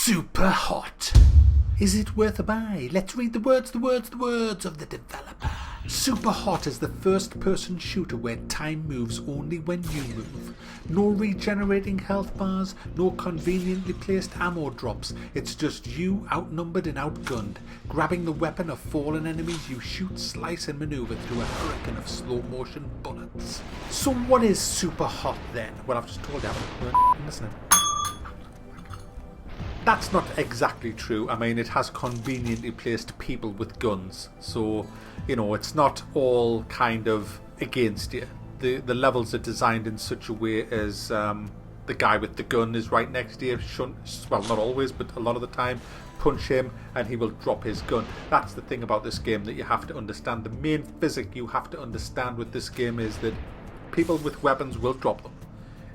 SuperHot. Is it worth a buy? Let's read the words of the developer. SuperHot is the first-person shooter where time moves only when you move. No regenerating health bars, no conveniently placed ammo drops. It's just you, outnumbered and outgunned. Grabbing the weapon of fallen enemies, you shoot, slice and maneuver through a hurricane of slow-motion bullets. So what is SuperHot then? Well, I've just told you, I haven't been listening. That's not exactly true. I mean, it has conveniently placed people with guns. So, you know, it's not all kind of against you. The levels are designed in such a way as the guy with the gun is right next to you. Well, not always, but a lot of the time. Punch him and he will drop his gun. That's the thing about this game that you have to understand. The main physics you have to understand with this game is that people with weapons will drop them.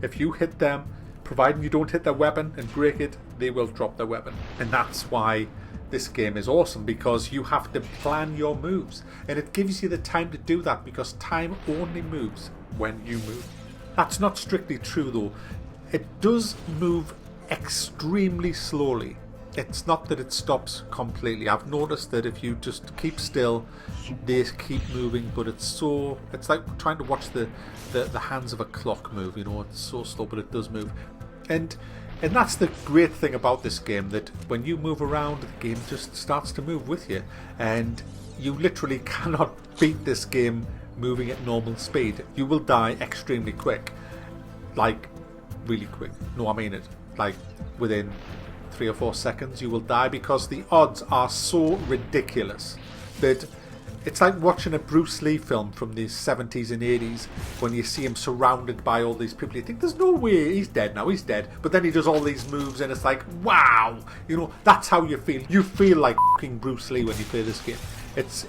If you hit them, providing you don't hit their weapon and break it, they will drop their weapon. And that's why this game is awesome, because you have to plan your moves. And it gives you the time to do that, because time only moves when you move. That's not strictly true though. It does move extremely slowly. It's not that it stops completely. I've noticed that if you just keep still, they keep moving, but it's like trying to watch the hands of a clock move, you know. It's so slow, but it does move. And that's the great thing about this game, that when you move around, the game just starts to move with you, and you literally cannot beat this game moving at normal speed. You will die extremely quick, like really quick. No, I mean it. Like within 3 or 4 seconds you will die, because the odds are so ridiculous that it's like watching a Bruce Lee film from the 70s and 80s when you see him surrounded by all these people. You think there's no way he's dead now, he's dead. But then he does all these moves and it's like, wow! You know, that's how you feel. You feel like fucking Bruce Lee when you play this game. It's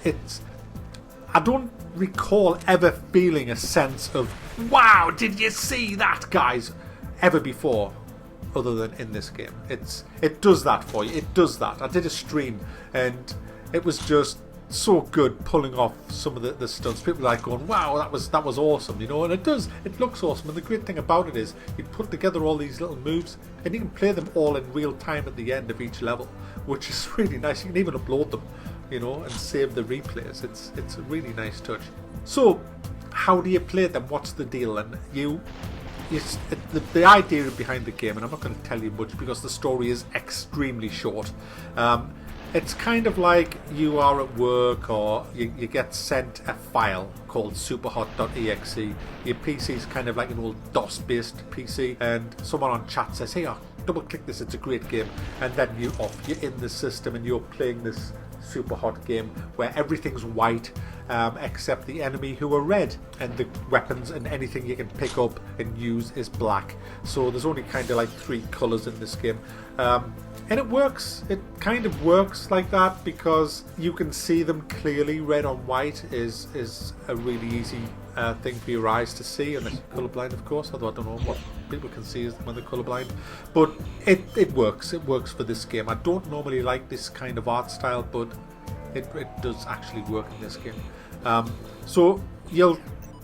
I don't recall ever feeling a sense of, wow, did you see that, guys, ever before, other than in this game. It does that for you. It does that. I did a stream and it was just so good pulling off some of the stunts. People were like going, wow, that was awesome, you know. And it looks awesome. And the great thing about it is you put together all these little moves and you can play them all in real time at the end of each level, which is really nice. You can even upload them, you know, and save the replays. It's a really nice touch. So how do you play them? What's the deal? And the idea behind the game, and I'm not going to tell you much because the story is extremely short. It's kind of like you are at work, or you get sent a file called superhot.exe. Your PC is kind of like an old DOS-based PC, and someone on chat says, hey, double click this, it's a great game. And then you're in the system and you're playing this SuperHot game where everything's white except the enemy, who are red, and the weapons and anything you can pick up and use is black. So there's only kind of like 3 colours in this game. And it works. It kind of works like that because you can see them clearly. Red on white is a really easy thing for your eyes to see, unless you're colourblind, of course, although I don't know what people can see when they're colourblind. But it works. It works for this game. I don't normally like this kind of art style, but it does actually work in this game. So you'll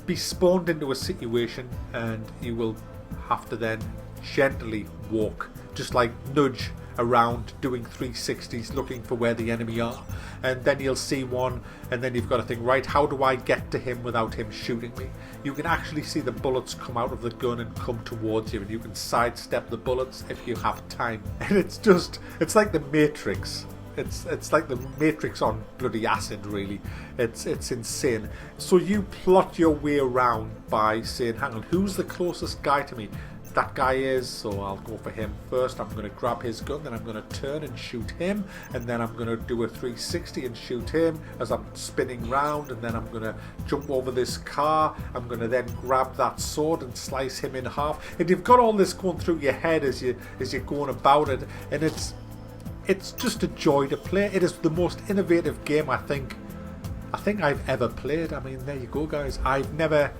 be spawned into a situation and you will have to then gently walk, just like nudge around, doing 360s looking for where the enemy are, and then you'll see one and then you've got to think, right, how do I get to him without him shooting me? You can actually see the bullets come out of the gun and come towards you, and you can sidestep the bullets if you have time. And it's like the Matrix. It's like the Matrix on bloody acid, really. It's insane. So you plot your way around by saying, hang on, who's the closest guy to me? That guy is, so I'll go for him first. I'm going to grab his gun, then I'm going to turn and shoot him, and then I'm going to do a 360 and shoot him as I'm spinning round, and then I'm going to jump over this car. I'm going to then grab that sword and slice him in half. And you've got all this going through your head as you're going about it, and it's just a joy to play. It is the most innovative game I think I've ever played. I mean, there you go, guys. I've never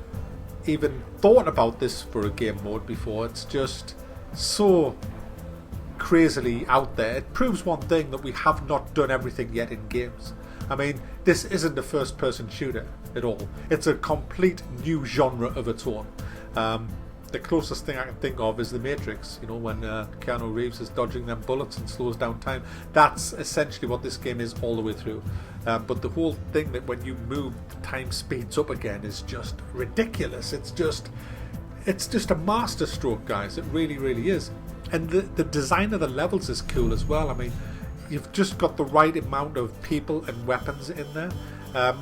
even thought about this for a game mode before. It's just so crazily out there. It proves one thing, that we have not done everything yet in games. I mean, this isn't a first-person shooter at all. It's a complete new genre of its own. the closest thing I can think of is The Matrix, you know, when Keanu Reeves is dodging them bullets and slows down time. That's essentially what this game is all the way through. But the whole thing that when you move, the time speeds up again is just ridiculous. It's just a masterstroke, guys. It really, really is. And the design of the levels is cool as well. I mean, you've just got the right amount of people and weapons in there.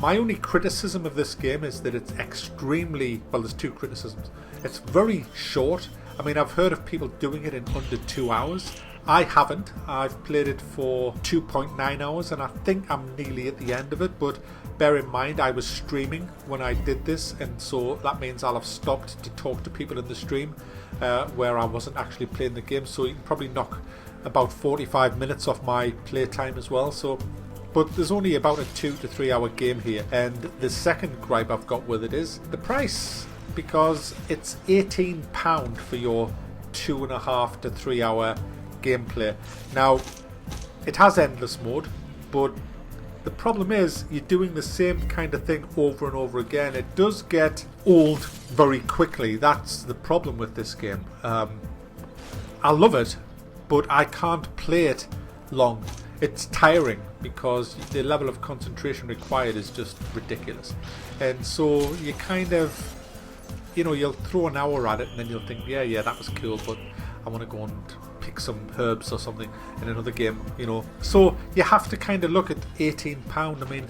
My only criticism of this game is that it's extremely, well, there's two criticisms. It's very short. I mean, I've heard of people doing it in under 2 hours. I haven't. I've played it for 2.9 hours and I think I'm nearly at the end of it, but bear in mind I was streaming when I did this, and so that means I'll have stopped to talk to people in the stream where I wasn't actually playing the game, so you can probably knock about 45 minutes off my playtime as well. So, but there's only about a 2 to 3 hour game here, and the second gripe I've got with it is the price, because it's £18 for your 2.5 to 3 hour gameplay. Now, it has endless mode, but the problem is you're doing the same kind of thing over and over again. It does get old very quickly. That's the problem with this game. I love it, but I can't play it long. It's tiring because the level of concentration required is just ridiculous. And so you kind of, you know, you'll throw an hour at it and then you'll think, yeah, that was cool, but I want to go and pick some herbs or something in another game, you know. So you have to kind of look at £18. I mean,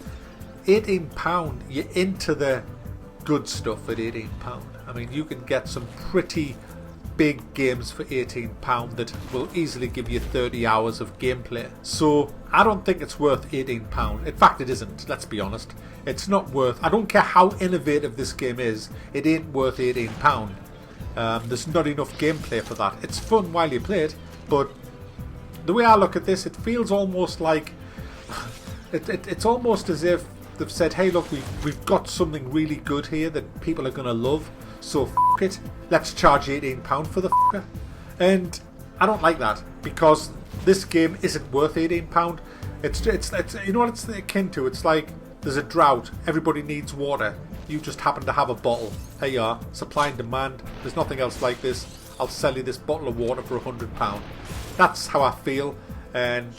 £18, you're into the good stuff at £18. I mean, you can get some pretty big games for £18 that will easily give you 30 hours of gameplay. So I don't think it's worth £18. In fact, it isn't, let's be honest. It's not worth, I don't care how innovative this game is, it ain't worth £18. There's not enough gameplay for that. It's fun while you play it, but the way I look at this, it feels almost like it's almost as if they've said, hey look, we've got something really good here that people are going to love, so f*** it, let's charge £18 for the f***er. And I don't like that, because this game isn't worth £18. It's you know what it's akin to? It's like there's a drought, everybody needs water, you just happen to have a bottle. Here you are, supply and demand, there's nothing else like this, I'll sell you this bottle of water for £100. That's how I feel, and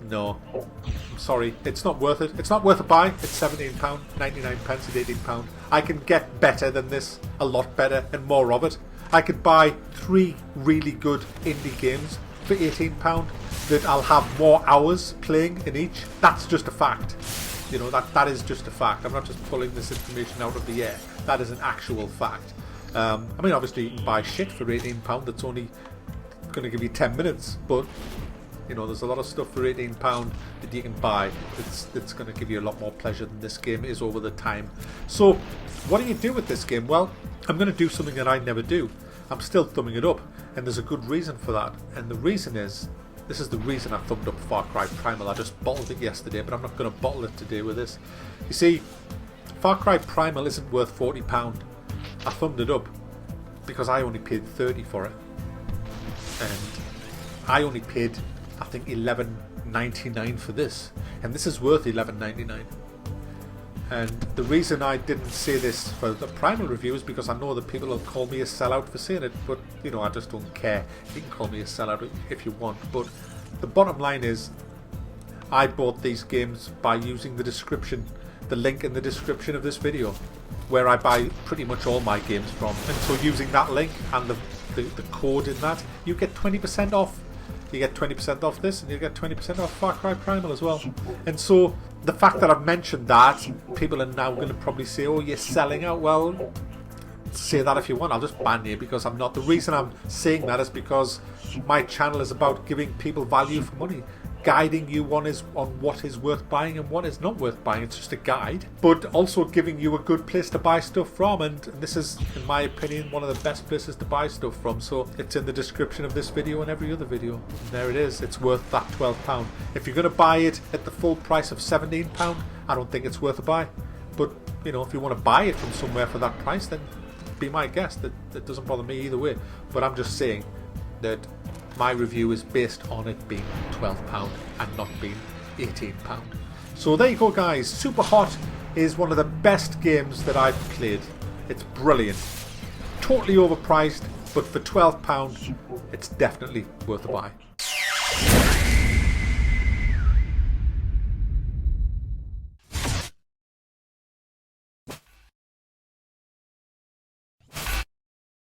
no, I'm sorry, it's not worth it. It's not worth a buy. It's £17, 99 pence at £18. I can get better than this, a lot better, and more of it. I could buy 3 really good indie games for £18 that I'll have more hours playing in each. That's just a fact. You know, that is just a fact. I'm not just pulling this information out of the air. That is an actual fact. I mean, obviously you can buy shit for £18 that's only going to give you 10 minutes, but you know, there's a lot of stuff for £18 that you can buy that's going to give you a lot more pleasure than this game is over the time. So what do you do with this game? Well, I'm going to do something that I never do. I'm still thumbing it up, and there's a good reason for that. And the reason is, this is the reason I thumbed up Far Cry Primal. I just bottled it yesterday, but I'm not going to bottle it today with this. You see, Far Cry Primal isn't worth £40. I thumbed it up because I only paid £30 for it, and I only paid, I think, $11.99 for this, and this is worth $11.99. And the reason I didn't say this for the Primal review is because I know that people will call me a sellout for saying it, but you know, I just don't care. You can call me a sellout if you want, but the bottom line is I bought these games by using the description, the link in the description of this video, where I buy pretty much all my games from. And so using that link and the code in that, you get 20% off. You get 20% off this, and you get 20% off Far Cry Primal as well. And so the fact that I've mentioned that, people are now going to probably say, oh, you're selling out. Well, say that if you want, I'll just ban you, because I'm not. The reason I'm saying that is because my channel is about giving people value for money, guiding you on what is worth buying and what is not worth buying. It's just a guide, but also giving you a good place to buy stuff from, and this is, in my opinion, one of the best places to buy stuff from. So it's in the description of this video and every other video. And there it is. It's worth that £12. If you're going to buy it at the full price of £17, I don't think it's worth a buy. But you know, if you want to buy it from somewhere for that price, then be my guest. That doesn't bother me either way. But I'm just saying that my review is based on it being £12 and not being £18. So there you go, guys. SuperHot is one of the best games that I've played. It's brilliant. totally overpriced, but for £12, it's definitely worth a buy.